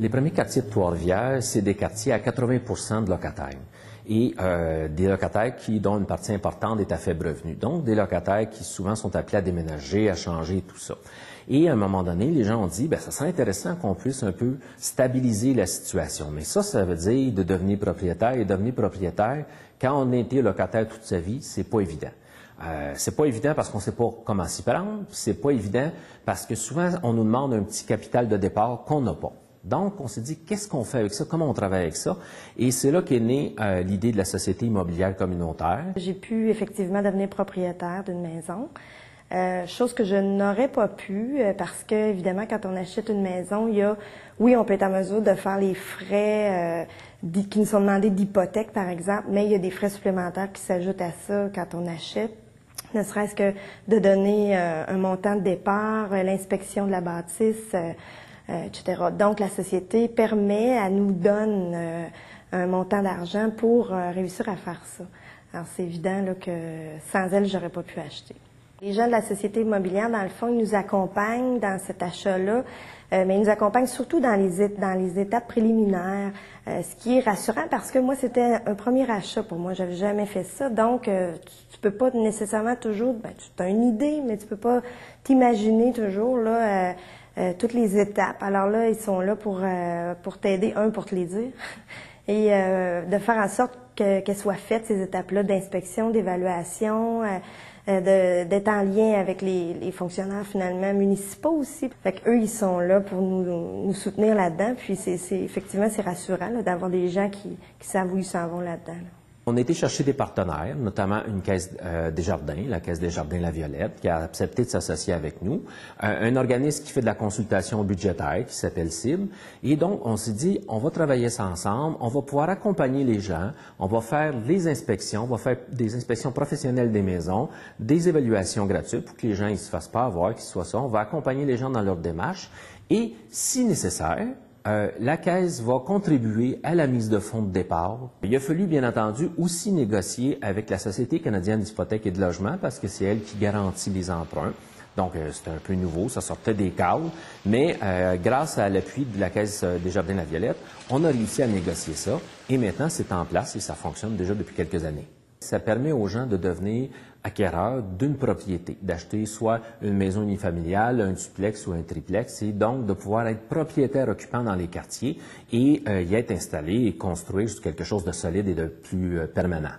Les premiers quartiers de Trois-Rivières, c'est des quartiers à 80% de locataires. Et des locataires dont une partie importante est à faible revenu. Donc, des locataires qui souvent sont appelés à déménager, à changer et tout ça. Et à un moment donné, les gens ont dit, bien, ça serait intéressant qu'on puisse un peu stabiliser la situation. Mais ça veut dire de devenir propriétaire. Et devenir propriétaire, quand on a été locataire toute sa vie, c'est pas évident. C'est pas évident parce qu'on ne sait pas comment s'y prendre. C'est pas évident parce que souvent, on nous demande un petit capital de départ qu'on n'a pas. Donc, on s'est dit, qu'est-ce qu'on fait avec ça? Comment on travaille avec ça? Et c'est là qu'est née l'idée de la Société immobilière communautaire. J'ai pu effectivement devenir propriétaire d'une maison, chose que je n'aurais pas pu parce que, évidemment, quand on achète une maison, oui, on peut être en mesure de faire les frais qui nous sont demandés d'hypothèque, par exemple, mais il y a des frais supplémentaires qui s'ajoutent à ça quand on achète. Ne serait-ce que de donner un montant de départ, l'inspection de la bâtisse, etc. Donc, la société donne un montant d'argent pour réussir à faire ça. Alors, c'est évident là, que sans elle, j'aurais pas pu acheter. Les gens de la société immobilière, dans le fond, ils nous accompagnent dans cet achat-là, mais ils nous accompagnent surtout dans les étapes préliminaires, ce qui est rassurant parce que moi, c'était un premier achat pour moi. J'avais jamais fait ça, donc tu peux pas nécessairement toujours, tu as une idée, mais tu peux pas t'imaginer toujours là toutes les étapes. Alors là, ils sont là pour t'aider, pour te les dire, et de faire en sorte qu'elles soient faites, ces étapes-là d'inspection, d'évaluation, d'être en lien avec les fonctionnaires finalement municipaux aussi. Fait qu'eux, ils sont là pour nous soutenir là-dedans. Puis effectivement, c'est rassurant là, d'avoir des gens qui savent où ils s'en vont là-dedans. On a été chercher des partenaires, notamment une caisse Desjardins, la caisse Desjardins La Violette, qui a accepté de s'associer avec nous, un organisme qui fait de la consultation budgétaire, qui s'appelle CIB. Et donc, on s'est dit, on va travailler ça ensemble, on va pouvoir accompagner les gens, on va faire les inspections, on va faire des inspections professionnelles des maisons, des évaluations gratuites pour que les gens ne se fassent pas avoir, qu'ils soient ça. On va accompagner les gens dans leur démarche et, si nécessaire, la Caisse va contribuer à la mise de fonds de départ. Il a fallu, bien entendu, aussi négocier avec la Société canadienne d'hypothèques et de logement parce que c'est elle qui garantit les emprunts. Donc, c'était un peu nouveau, ça sortait des cadres, mais grâce à l'appui de la Caisse Desjardins-La Violette, on a réussi à négocier ça et maintenant, c'est en place et ça fonctionne déjà depuis quelques années. Ça permet aux gens de devenir acquéreurs d'une propriété, d'acheter soit une maison unifamiliale, un duplex ou un triplex, et donc de pouvoir être propriétaire occupant dans les quartiers et y être installé et construire quelque chose de solide et de plus permanent.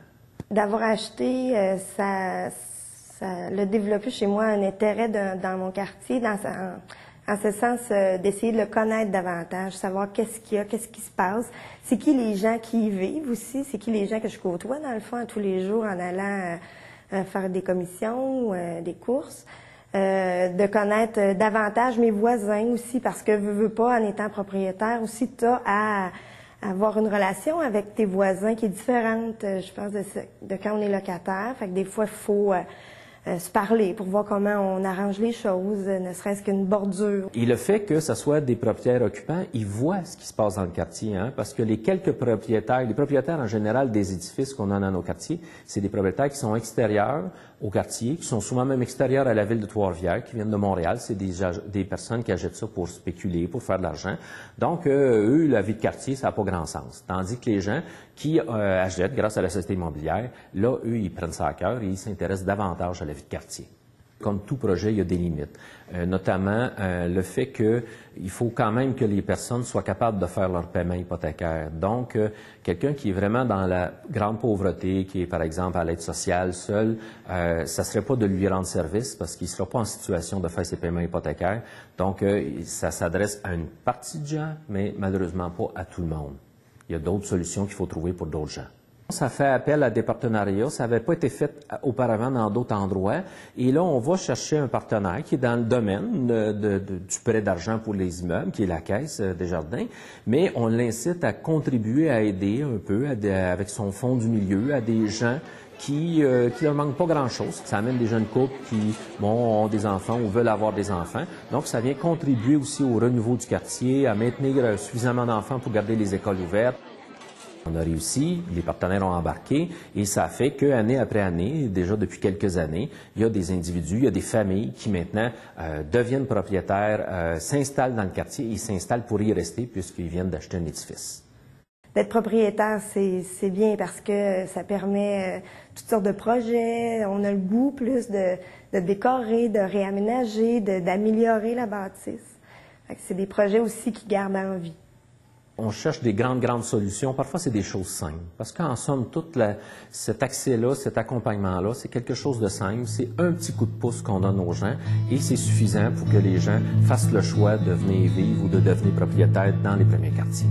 D'avoir acheté, ça a développé chez moi un intérêt dans mon quartier, en ce sens d'essayer de le connaître davantage, savoir qu'est-ce qu'il y a, qu'est-ce qui se passe, c'est qui les gens qui y vivent aussi, c'est qui les gens que je côtoie dans le fond tous les jours en allant faire des commissions, des courses, de connaître davantage mes voisins aussi, parce que veux pas, en étant propriétaire aussi, tu as à avoir une relation avec tes voisins qui est différente, je pense, de quand on est locataire. Fait que des fois, il faut se parler pour voir comment on arrange les choses, ne serait-ce qu'une bordure. Et le fait que ce soit des propriétaires occupants, ils voient ce qui se passe dans le quartier, parce que les propriétaires en général des édifices qu'on a dans nos quartiers, c'est des propriétaires qui sont extérieurs au quartier, qui sont souvent même extérieurs à la ville de Trois-Rivières, qui viennent de Montréal. C'est des personnes qui achètent ça pour spéculer, pour faire de l'argent. Donc, eux, la vie de quartier, ça n'a pas grand sens. Tandis que les gens qui achètent grâce à la société immobilière, là, eux, ils prennent ça à cœur et ils s'intéressent davantage à la vie de quartier. Comme tout projet, il y a des limites, notamment le fait qu'il faut quand même que les personnes soient capables de faire leur paiement hypothécaire. Donc, quelqu'un qui est vraiment dans la grande pauvreté, qui est par exemple à l'aide sociale seul, ça ne serait pas de lui rendre service parce qu'il ne sera pas en situation de faire ses paiements hypothécaires. Donc, ça s'adresse à une partie de gens, mais malheureusement pas à tout le monde. Il y a d'autres solutions qu'il faut trouver pour d'autres gens. Ça fait appel à des partenariats. Ça n'avait pas été fait auparavant dans d'autres endroits. Et là, on va chercher un partenaire qui est dans le domaine du prêt d'argent pour les immeubles, qui est la Caisse Desjardins. Mais on l'incite à contribuer, à aider un peu avec son fonds du milieu à des gens qui ne leur manquent pas grand-chose. Ça amène des jeunes couples qui ont des enfants ou veulent avoir des enfants. Donc, ça vient contribuer aussi au renouveau du quartier, à maintenir suffisamment d'enfants pour garder les écoles ouvertes. On a réussi, les partenaires ont embarqué et ça fait qu'année après année, déjà depuis quelques années, il y a des individus, il y a des familles qui maintenant deviennent propriétaires, s'installent dans le quartier et s'installent pour y rester puisqu'ils viennent d'acheter un édifice. D'être propriétaire, c'est bien parce que ça permet toutes sortes de projets. On a le goût plus de décorer, de réaménager, d'améliorer la bâtisse. C'est des projets aussi qui gardent en vie. On cherche des grandes solutions. Parfois, c'est des choses simples. Parce qu'en somme, cet accès-là, cet accompagnement-là, c'est quelque chose de simple. C'est un petit coup de pouce qu'on donne aux gens et c'est suffisant pour que les gens fassent le choix de venir vivre ou de devenir propriétaire dans les premiers quartiers.